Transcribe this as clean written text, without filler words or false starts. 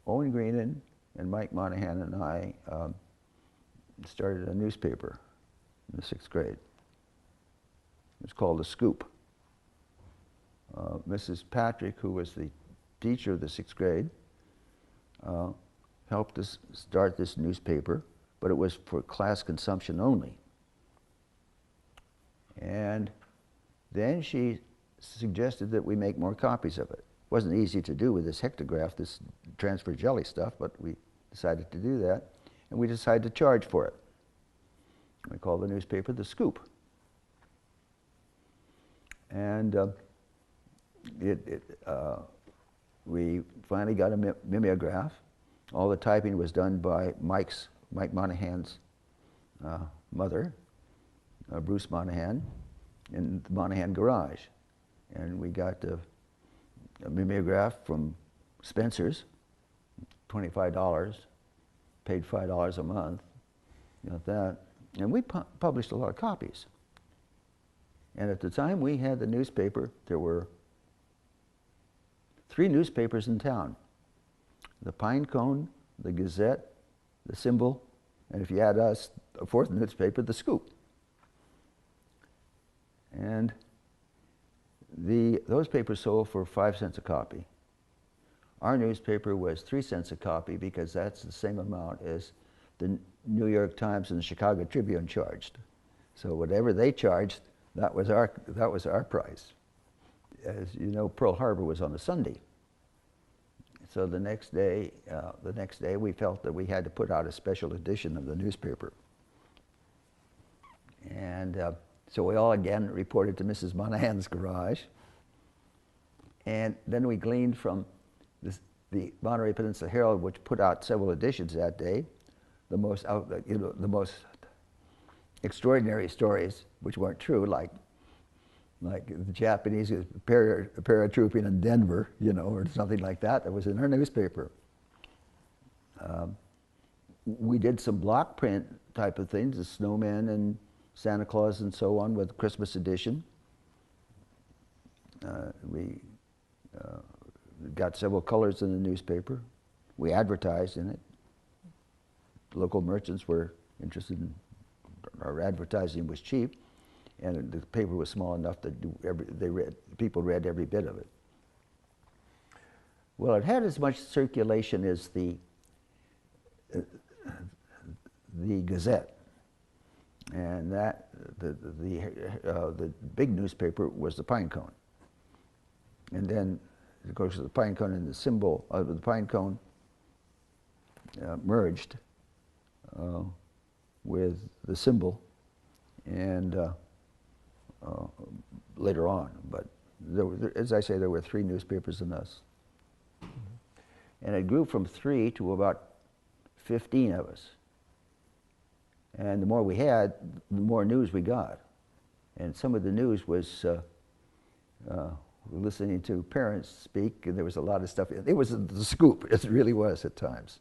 Owen Greenan and Mike Monahan and I started a newspaper in the 6th grade. It was called The Scoop. Mrs. Patrick, who was the teacher of the 6th grade, helped us start this newspaper, but it was for class consumption only. And then she suggested that we make more copies of it. It wasn't easy to do with this hectograph, this transfer jelly stuff, but we decided to do that, and we decided to charge for it. We called the newspaper The Scoop. And we finally got a mimeograph. All the typing was done by Mike Monahan's mother, Bruce Monahan, in the Monahan garage. And we got a mimeograph from Spencer's, $25, paid $5 a month, got that. And we published a lot of copies. And at the time we had the newspaper, there were 3 newspapers in town: the Pine Cone, the Gazette, the Symbol, and if you add us, a 4th newspaper, the Scoop. And those papers sold for 5 cents a copy. Our newspaper was 3 cents a copy because that's the same amount as the New York Times and the Chicago Tribune charged. So whatever they charged, that was our price. As you know, Pearl Harbor was on a Sunday. So the next day we felt that we had to put out a special edition of the newspaper. And so we all again reported to Mrs. Monahan's garage. And then we gleaned from the Monterey Peninsula Herald, which put out several editions that day, the most extraordinary stories, which weren't true, like the Japanese paratrooping in Denver, or something like that. That was in our newspaper. We did some block print type of things, the snowman and Santa Claus and so on, with Christmas edition. We got several colors in the newspaper. We advertised in it. Local merchants were interested in our advertising. Was cheap, and the paper was small enough that people read every bit of it. Well, it had as much circulation as the Gazette, and that the big newspaper was the Pine Cone. And then, of course, the Pine Cone and the Symbol of the Pine Cone merged with the Symbol, and later on. But as I say, there were 3 newspapers in us. And it grew from 3 to about 15 of us. And the more we had, the more news we got. And some of the news was listening to parents speak, and there was a lot of stuff. It was the Scoop, it really was at times.